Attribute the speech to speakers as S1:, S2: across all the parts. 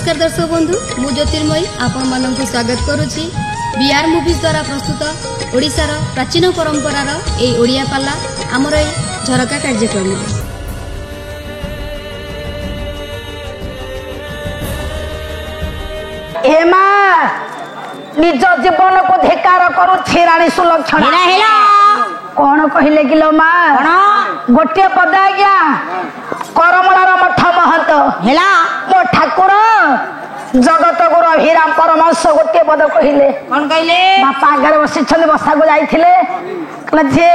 S1: नमस्कार दर्शक बंधु मु ज्योतिर्मयी आपण मानक स्वागत करुच्ची बीआर मूवीज द्वारा प्रस्तुत ओडिशार प्राचीन परंपरार ए ओडिया पाला आमर ए झरका कार्यक्रम।
S2: हेमा निज जीवन को धिकार करुछि रानी सुलक्षणा। कौन कहले किलो मा गोटे पद आज्ञा करमलार मठ महत हेला मो ठाकुर जगत गुरु अभिराम परमहंस गोटे पद कहले। कौन कहले? बापा आगे बसी बसा को जाइथिले कहले झे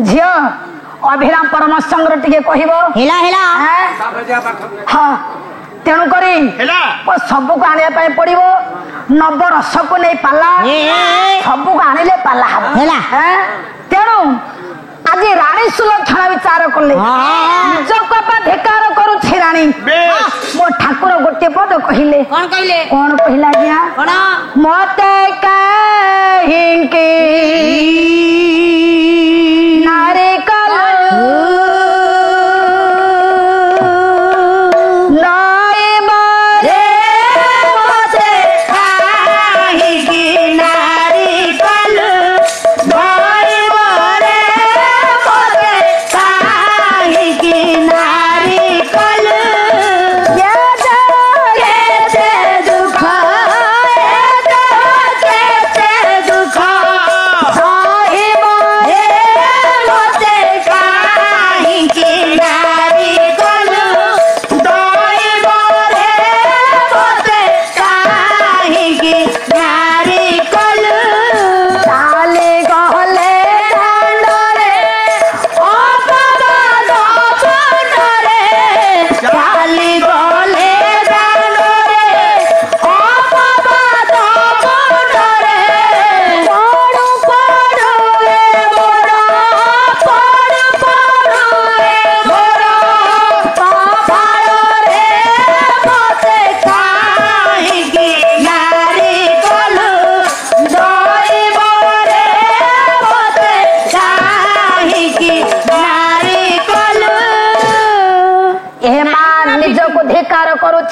S2: झियो अभिराम परमहंस टिके कहबो हेला हेला हां तेणु करी सब को आने पड़ो नव रस को नहीं पाला सब को आनिले पाला हेला तेणु आज रानी सुलक्षणा विचार कले निज कपा धिकार करुछि रानी मो ठाकुर गोटे पद कहले। कौन कहले? कौन कहला गया मते कहिंके नारे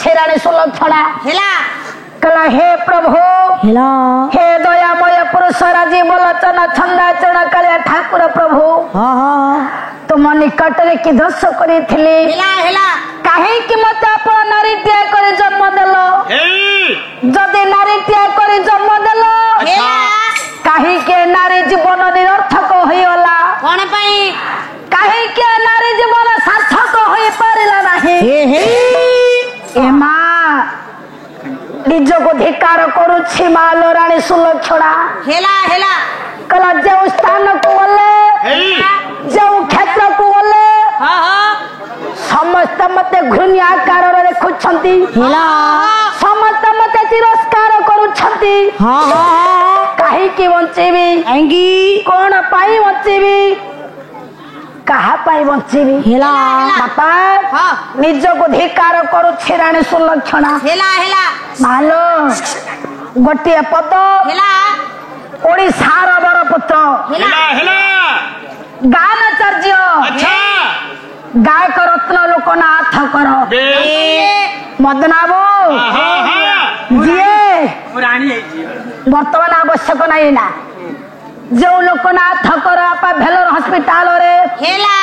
S2: रानी सुलक्षणा कला हे प्रभु हे दयामय पुरुष राजी बलोचन छंदा चरण कालिया ठाकुर प्रभु तुम निकट रे कि दर्श करी कहीं कि मत अपन नारी त्याग कर जन्म देल जदि नारी त्याग कर जन्म देल कहीं के नारी जीवन निरर्थक होइला कोन पई कहीं के नारी जीवन सार्थक होई पारिला नाही एमा निज को धिकार करुछि मालो रानी सुलक्षणा हेला हेला कला जो स्थान को गले जो क्षेत्र को गले समस्त मते घृण्य आकार रे देखुछंती हेला समस्त मते तिरस्कार करुछंती काहे की बंचेबी आंगी कोन पाई बंचेबी कहा पाई बंचेबी हेला बापा निज को धिकार करुछि रानी सुलक्षणा हेला हेला मालो गोटे पद हेला ओडिशार बर पुत्र हेला हेला गानाचार्य अच्छा गायक रत्न लोकनाथ कर मदनाबू जिए वर्तमान आवश्यक नहीं ना जो लोकनाथ कर आपा भेलोर हॉस्पिटल रे हेला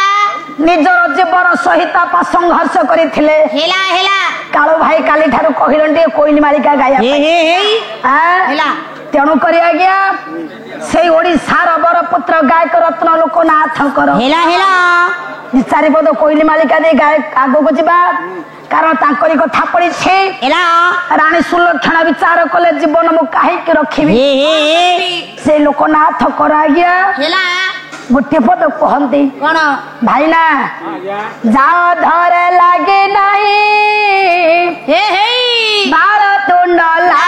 S2: निजर जीवन सहित आपा संघर्ष करिथिले हेला हेला कालो भाई काली ठारू कहिलंटे कोइली मालिका गाया हेला तेणु करी आज्ञा से ओडिशार बर पुत्र गायक रत्न लोकनाथ कर हेला हेला चारि पद कोइली मालिका दे गायक आगो को जिबा कारण तांकरी कथा पड़ी छे हेला रानी सुलक्षणा विचार कले जीवन मु काहे के रखिबी से लोकनाथ कर आज्ञा हेला गोटे पद कहंती कोन भाईना जाओ धरे लागे नाही हे हे बार तुंड लाला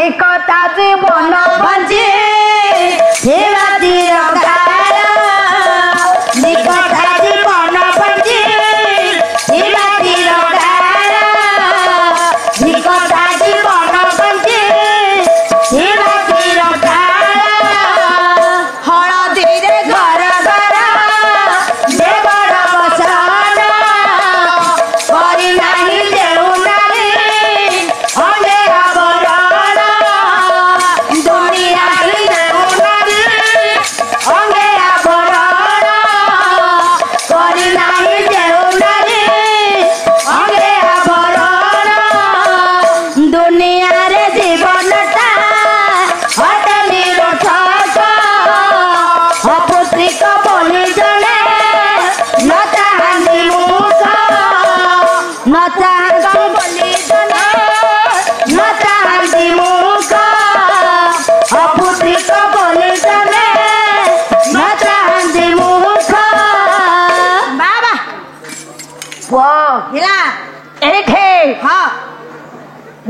S2: एकता जीवन बंजे सेवा दिया गारा निकटा जीवन बंजे सेवा दिया गारा निकटा जीवन बंजे सेवा दिया गारा हळदी रे घर घर देवर बसाना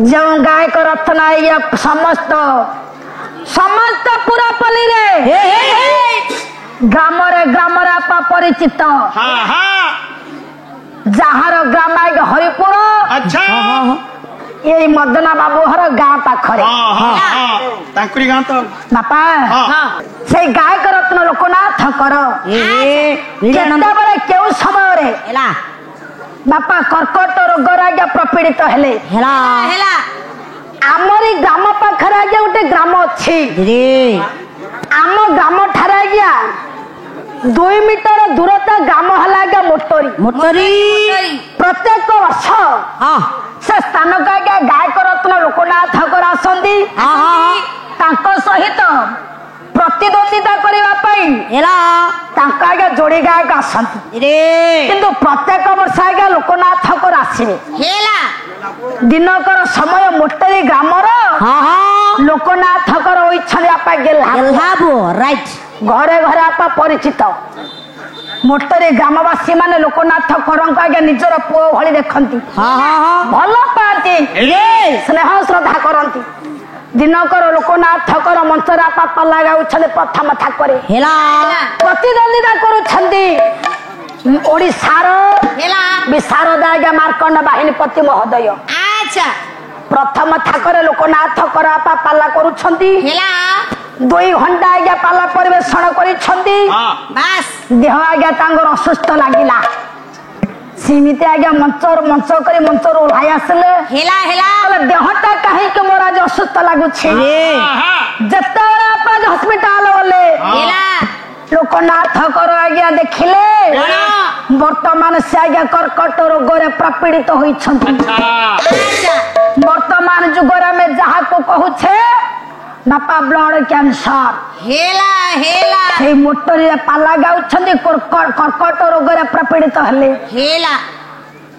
S2: जो गायक रत्न आइया समस्त समस्त पूरा पल्ली रे ग्राम रे आपा परिचित जहार ग्राम आगे हरिपुर
S3: अच्छा
S2: ये मदना बाबू हर गाँ पाखरे
S3: तांकुरी गाँ तो
S2: बापा से गायक रत्न लोकनाथ कर केउ समय रे बापा कर्कट रोग आज्ञा प्रपीड़ित हेले आमरी ग्राम पाखरे आज्ञा गोटे ग्राम अच्छी आम ग्राम ठारे आज्ञा 2 मीटर दूरता ग्राम हला आज्ञा मोटरी प्रत्येक वर्ष से स्थान को आज्ञा गायक रत्न लोकनाथ कर आसंदी सहित प्रतिद्वंदिता करने जोड़ी गायक आसंती किंतु प्रत्येक वर्ष आज्ञा लोकनाथ कर आसवे दिनकर समय मोटरी ग्रामर लोकनाथ कर घरे घरे आपा परिचित मोटरी ग्रामवासी माने लोकनाथ करंक आगे निजर पुओ भली देखंती भल पाती स्नेह श्रद्धा करंती दिनकर लोकनाथ कर मंचर आपा पाला गाउछले प्रथम ठाकरे प्रतिद्वंदिता करूछंती ओडिशार विशारद आज्ञा मार्कंड बाहिनीपति महोदय प्रथम ठाकरे लोकनाथ कर आपा पाला करूछंती 2 घंटा आज्ञा पाला परिवेषण करिछंती देह आज्ञा तांगर असुस्थ लागिला सीमित आज्ञा मंच करी मंचर ओह्लाई आसले देहटा कहीं के मोर आज असुस्थ लगुछे जते आप हॉस्पिटल गले लोकनाथ कर आज्ञा देखिले वर्तमान से आज्ञा कर्कट रोग रे प्रपीड़ित होइछंती वर्तमान जुगर में जहा को कहूछे बापा ब्लड कैंसर से मोटरी पाला गाउछंती कर्कट रोग रे प्रपीड़ित हेले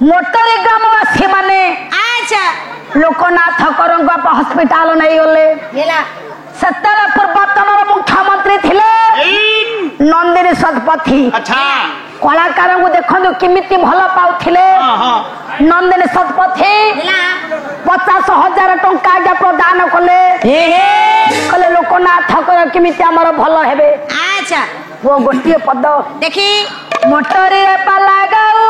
S2: मोटरी ग्रामवासी माने लोकनाथ करंग हॉस्पिटल नहीं गले सत्तर पूर्वतन मुख्यमंत्री थिले नंदिनी सतपथी कलाकार को देखो किमिति भल पाउथिले नंदिनी सतपथी 50,000 टंका आज्ञा प्रदान कले कले लोकनाथ कर किमिति हमर भल हेबे वो गोटिए पद देखी मोटरी रे पाला गाऊ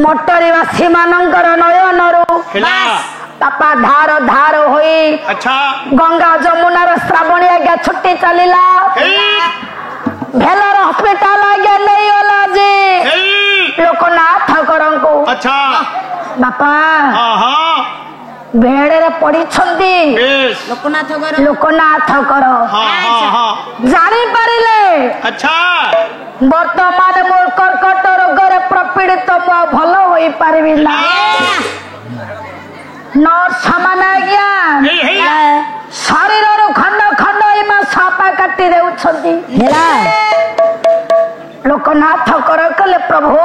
S2: मोटरीवासी मानकर नयनरू बापा धार धार होई गंगा जमुनार श्रावणी आज्ञा छुट्टी चलिला भेलर हॉस्पिटल आज्ञा नहीं होला जी लोकनाथ करंको बापा बेड़े रे पड़ी छंदी लोकनाथ कर जानी पारिले वर्तमान मोर कर्कट रोग रे प्रपीड़ित भल होई पारिबि ना नर्स माने आज्ञा शरीर खंड खंड इमा सापा काटी देउछंती लोकनाथ कर कले प्रभु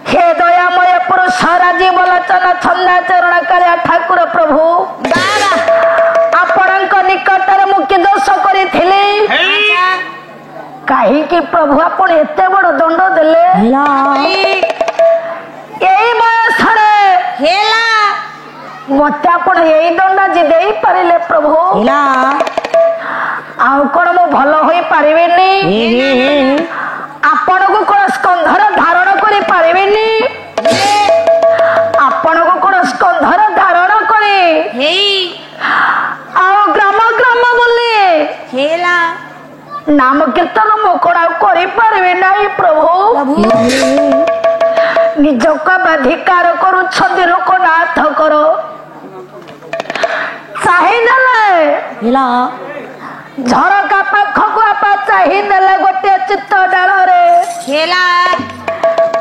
S2: हे दयामय पुरुष राजीव लोचन छंदा चरण करे ठाकुर प्रभु आपणक निकटर मुख्य दोष करी କାହିଁକି ପ୍ରଭୁ ଆପଣ ଏତେ ବଡ ଦଣ୍ଡ ଦେଲେ? ଏଇ ବୟସରେ ମତେ ଆପଣ ଏଇ ଦଣ୍ଡ ଆଜି ଦେଇପାରିଲେ ପ୍ରଭୁ। ଆଉ କଣ ମୁଁ ଭଲ ହୋଇପାରିବିନି? ଆପଣଙ୍କୁ କଣ ସ୍କନ୍ଧର ଧାରଣ କରିପାରିବିନି? ଆପଣଙ୍କୁ କଣ ସ୍କନ୍ଧର ଧାରଣ କରି ଆଉ ଗ୍ରାମ ଗ୍ରାମ ବୁଲି ନାମ କୀର୍ତ୍ତନ ମୁଁ କଣ ଆଉ କରିପାରିବି ନାହିଁ ପ୍ରଭୁ? ନିଜକୁ ଅଧିକାର କରୁଛନ୍ତି ଲୋକନାଥ କର ଚାହିଁଦେଲେ ଝରକା ପାଖକୁ ଆପା ଚାହିଁଦେଲେ ଗୋଟିଏ ଚିତ୍ତ ଡାଳରେ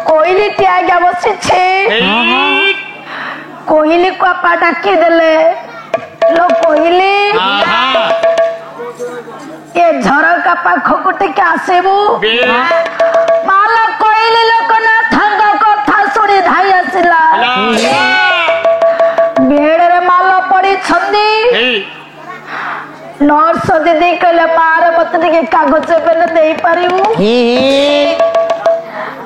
S2: କୋଇଲିଟି ଆଜ୍ଞା ବସିଛି। କୋଇଲିକୁ ଆପା ଡାକିଦେଲେ, ଲୋ କୋଇଲି ଏ ଝରକା ପାଖକୁ ଟିକେ ଆସିବୁ। ମାଲ କୋଇଲି ଲୋକନାଥଙ୍କ କଥା ଶୁଣି ଧାଇ ଆସିଲା। ବେଡରେ ମାଲ ପଡିଛନ୍ତି। ନର୍ସ ଦିଦି କହିଲେ ମାର ମତେ ଟିକେ କାଗଜ ପେନ ଦେଇପାରିବୁ?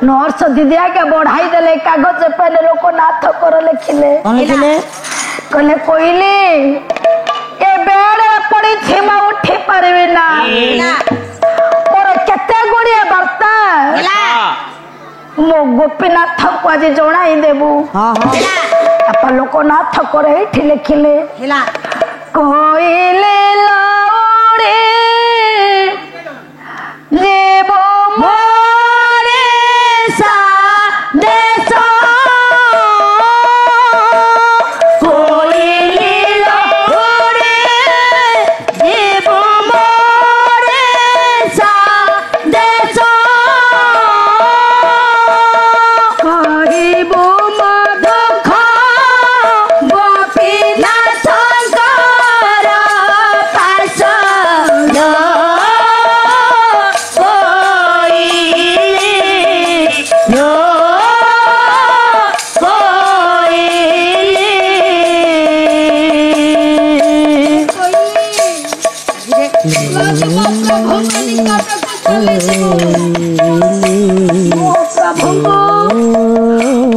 S2: ନର୍ସ ଦିଦି ଆଜ୍ଞା ବଢାଇ ଦେଲେ କାଗଜ ପେନ ଲୋକନାଥ କର ଲେଖିଲେ। କହିଲେ କୋଇଲି ଏ ବେଡରେ ପଡିଛି ମୁଁ ଉଠି ପାରିବି ନା। ମୋର କେତେ ଗୁଡିଏ ବାର୍ତ୍ତା ମୋ ଗୋପୀନାଥଙ୍କୁ ଆଜି ଜଣାଇ ଦେବୁ। ଆପଣ ଲୋକନାଥ କର ଏଇଠି ଲେଖିଲେ କୋଇଲି ଲଉଡ଼ି ଯିବ ମୋରେ ଦେଶ କୋଇଲି ଲଉଡ଼ି ଯିବ ମୋରେ ଦେଶ କହିବୁ ମୋ ଦୁଃଖ ଗୋପୀନାଥଙ୍କର ପାଶନ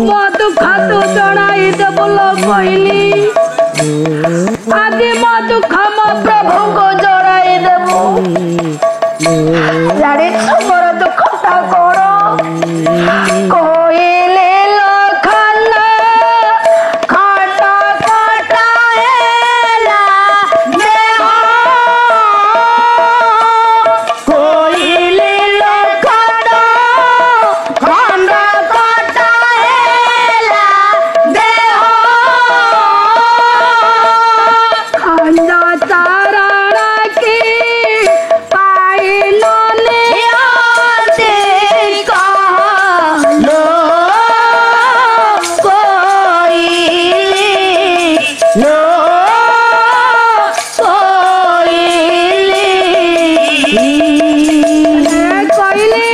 S2: ମୋ ଦୁଃଖ ତୁ ଜଣାଇ ଦେବୁ ଲୋ କୋଇଲି। ଆଜି ମୋ ଦୁଃଖ ମୋ ପ୍ରଭୁଙ୍କୁ ଜଣାଇ ଦେବୁ। ଜାଣିଛୁ ମୋର ଦୁଃଖଟା କଣ? କୋଇଲି ଲଖନ ଖଟ ଖଟ ହେଲା ଦେହ। କୋଇଲି ଲଖନ ଖଣ୍ଡ ଖଟ ହେଲା ଦେହ। ଖଣ୍ଡ ଚାରଣ କି ପାଇଲ ନିହାତି କହଲୋ କୋଇଲି ଲୋ କୋଇଲି। କୋଇଲି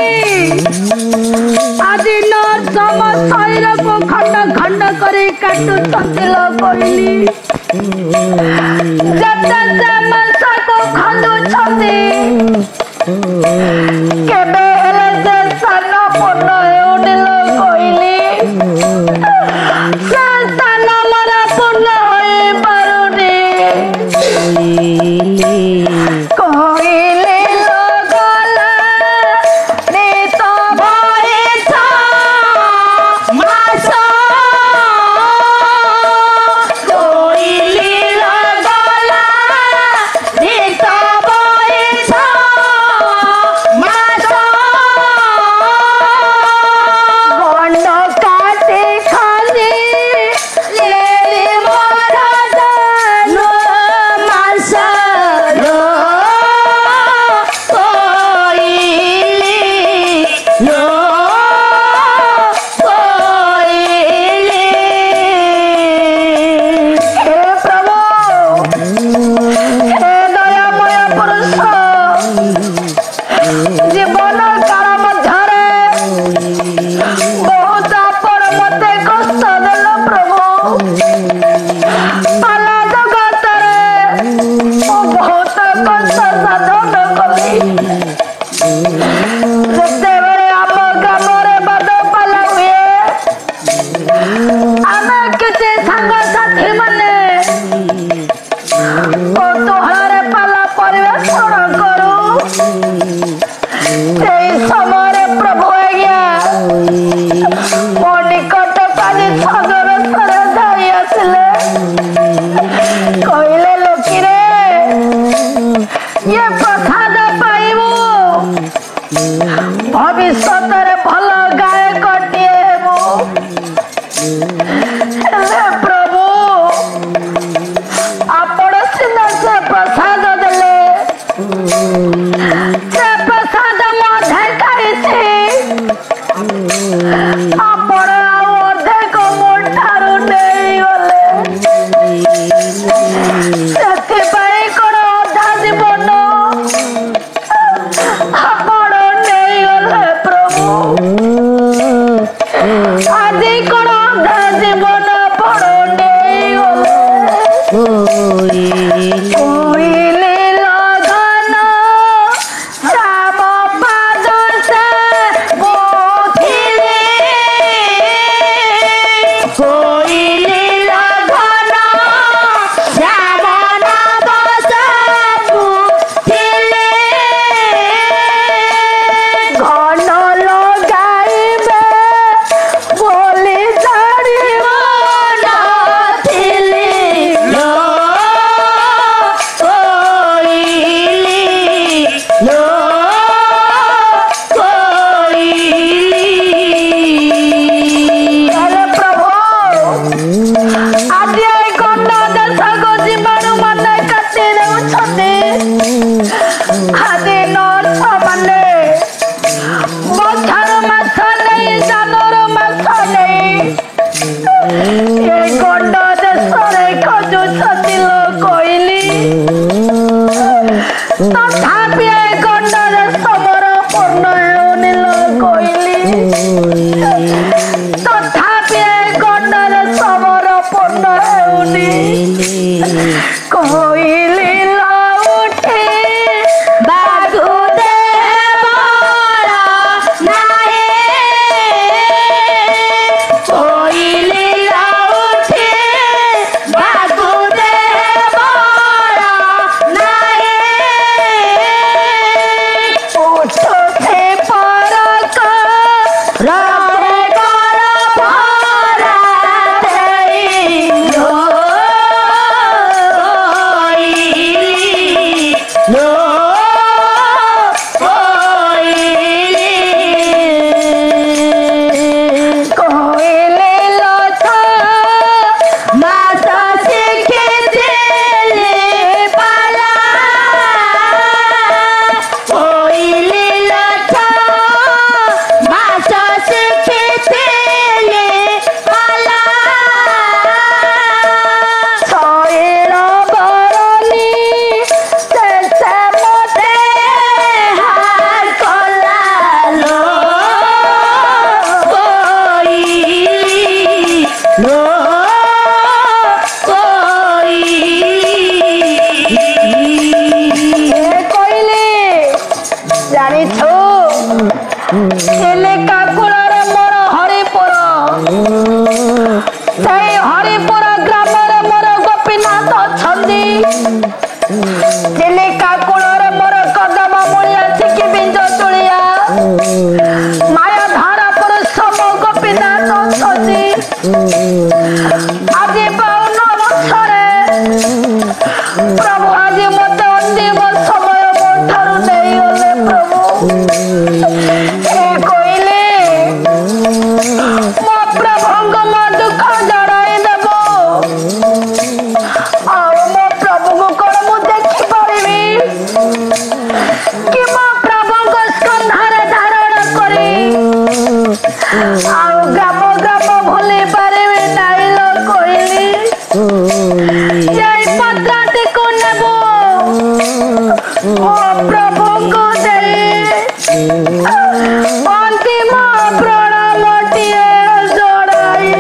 S2: ଆଜି ନ ସମ ଶରୀରକୁ ଖଣ୍ଡ ଖଣ୍ଡ କରି କାଟୁଛନ୍ତି ଲୋ କୋଇଲି। ଯେତେ ସେ ମାଂସକୁ ଖଣ୍ଡୁଛନ୍ତି କେବେ ହେଲେ ସେ ସ୍ଥାନ ପୂର୍ଣ୍ଣ ହେଉନି ଲୋ କୋଇଲି। ସେ ସ୍ଥାନ ମୋର ପୂର୍ଣ୍ଣ ହୋଇପାରୁନି। କୋଇଲି ଲୋ ଗଲା ନିତ ବୟସ ମାସ। କୋଇଲି ଲୋ समय प्रभु आज्ञा मो निकट काली सदर सर धाई आसिले कहले लोकिरे ये प्रसाद पाइबू भविष्य भल गायकटीए हेबू प्रभु आपण सिना से प्रसाद देले से प्रसाद मधे खाइছি आपण अधिक मोठारू नेइगले ସେଥିପାଇଁ କଣ ଅଧା ଜୀବନ ଆପଣ ନେଇଗଲେ ପ୍ରଭୁ ଆଜି କଣ ଅଧା ଜୀବନ ଆପଣ ନେଇଗଲେ କୋଇଲି ଲଗନ ଶ୍ୟାମ ପାଦ ସେ ବୋଥିଲେ କୋଇଲି ଲଗନ ଶ୍ୟାମ ନାଦ ସେ ବୋଥିଲେ ଘନ ଲଗାଇବେ ବୋଲି ଜାଣିବ ନଥିଲି ଲୋ କୋଇଲି ଲୋ କୋଇଲି ଆରେ ପ୍ରଭୁ ଆଜି ଏଇ ଗଣ୍ଡ ଦେଶକୁ ଯିବାରୁ ମତେ କାଟି ଦେଉଛନ୍ତି ଆଜି ନର୍ସ ମାନେ ବଛାର ମାଛ ନେଇ ଜାନର ମାଛ ନେଇ ଏ ଗଣ୍ଡ ଦେଶରେ ଖୋଜୁଛନ୍ତି ଲୋ କହିଲି ତଥାପି ଏ ଗଣ୍ଡ ଦେଶ ମୋର ପୂର୍ଣ୍ଣ ହେଉନି ଲୋ କହିଲି ତଥାପି ଏ ଗଣ୍ଡ ଦେଶ ମୋର ପୂର୍ଣ୍ଣ ହେଉନି କହିଲି ଉଠି ବାଘୁ ଦେବର ନାହିଁ କହିଲି ଉଠି ବାଘୁ ଦେବର ନାହିଁ ଉଠୁଛି ପରକ ରହେ କର ଭରା ଦେଇ ଲୋ କୋଇଲି ଲୋ କୋଇଲି କୋଇଲି ଲୋଛ ମାସ ଶିଖିଥିଲି ପାଲା କୋଇଲି ଲୋଛ ମାସ ଶିଖିଥିଲି ପାଲା ଶୈଳ ବରଣୀ ଶେଷେ ମତେ ହାର କଲା ଲୋ କୋଇଲି ଲୋ କୋଇଲି କହିଲି ଜାଣିଛୁ ଚିଲିକା କୂଳରେ ମୋର ହରିପୁର ସେଇ ହରିପୁର ଗ୍ରାମରେ ମୋର ଗୋପୀନାଥ ଅଛନ୍ତି ଚିଲିକା କୂଳରେ ମୋର କଦମ ମୂଳିଆ ଶିଖି ବିଞ୍ଜ ଚୁଳିଆ ମାୟା ଧାରା ପୁରୁଷ ମୋ ଗୋପୀନାଥ ଅଛନ୍ତି ଆଜି 52 ବର୍ଷରେ ପ୍ରଭୁ ଆଜି ମତେ ଅନ୍ତିମ ସମୟ ମୋ ଠାରୁ ନେଇଗଲେ ପ୍ରଭୁ ଏ କହିଲେ ମୋ ପ୍ରଭୁଙ୍କୁ ମୋ ଦୁଃଖ ଜଣାଇ ଦେବ ଆଉ ମୋ ପ୍ରଭୁଙ୍କୁ କଣ ମୁଁ ଦେଖିପାରିବି କି ମୋ ପ୍ରଭୁଙ୍କ ସ୍କନ୍ଧରେ ଧାରଣ କରି ଆଉ ଗ୍ରାମ ଗ୍ରାମ ଭୁଲି ପାରିବି ନାଇଁ ଲୋ କହିଲି ଏଇ ପତ୍ରଟିକୁ ନେବ ମୋ ପ୍ରଭୁଙ୍କୁ ଦେଇ ଅନ୍ତିମ ପ୍ରଣାମଟିଏ ଜଣାଇ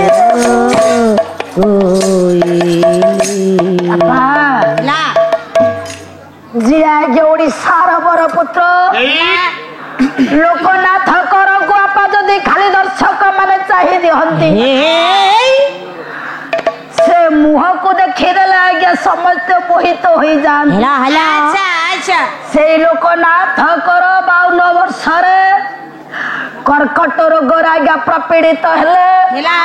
S2: ଯିଏ ଆଜ୍ଞା ଓଡ଼ିଶାର ବର ପୁତ୍ର ଲୋକନାଥ କରକୁ ବାପା ଯଦି ଖାଲି ଦର୍ଶକ ମାନେ ଚାହିଁ ଦିଅନ୍ତି ସେ ମୁହଁକୁ ଦେଖିଦେଲେ ଆଜ୍ଞା ସମସ୍ତେ ମୋହିତ ହୋଇଯାଆନ୍ତି
S4: ଆଚ୍ଛା
S2: ସେଇ ଲୋକନାଥଙ୍କର 52 ବର୍ଷରେ କର୍କଟ ରୋଗରେ ଆଜ୍ଞା ପ୍ରପୀଡ଼ିତ ହେଲେ।
S4: ହେଲା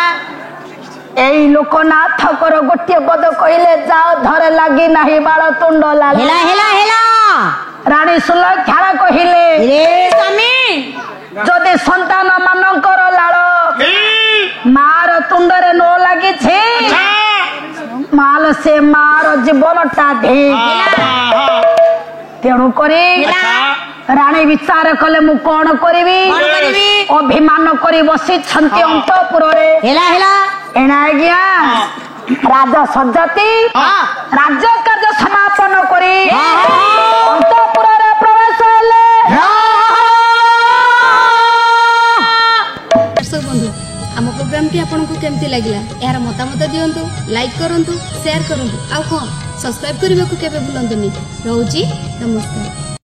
S2: ଏଇ ଲୋକନାଥଙ୍କର ଗୋଟିଏ ପଦ କହିଲେ ଯାଅ ଧରେ ଲାଗି ନାହିଁ ବାଳ ତୁଣ୍ଡ ଲାଳ।
S4: ହେଲା ହେଲା ହେଲା
S2: ରାଣୀ ସୁଲକ୍ଷଣା କହିଲେ
S4: ରେ ସ୍ୱାମୀ
S2: ଯଦି ସନ୍ତାନ ମାନଙ୍କର ଲାଳ ମାର ତୁଣ୍ଡରେ ନ ଲାଗିଛି ମାଲ ସେ ମାର ଜୀବନଟା ଧେ। ତେଣୁ କରି ରାଣୀ ବିଚାର କଲେ ମୁଁ କଣ କରିବି? ଅଭିମାନ କରି ବସିଛନ୍ତି ଅନ୍ତପୁରରେ।
S4: ହେଲା ହେଲା
S2: ଏଣା ଆଜ୍ଞା ରାଜ ସଜାତି ରାଜ କାର୍ଯ୍ୟ ସମାପନ କରି ଅନ୍ତପୁରରେ ପ୍ରବେଶ ହେଲେ।
S1: ଦର୍ଶକ ବନ୍ଧୁ ଆମ ପ୍ରୋଗ୍ରାମଟି ଆପଣଙ୍କୁ କେମିତି ଲାଗିଲା ଏହାର ମତାମତ ଦିଅନ୍ତୁ, ଲାଇକ୍ କରନ୍ତୁ, ସେୟାର କରନ୍ତୁ, ଆଉ ହଁ ସବସ୍କ୍ରାଇବ୍ କରିବାକୁ କେବେ ଭୁଲନ୍ତୁନି। ରହୁଛି, ନମସ୍କାର।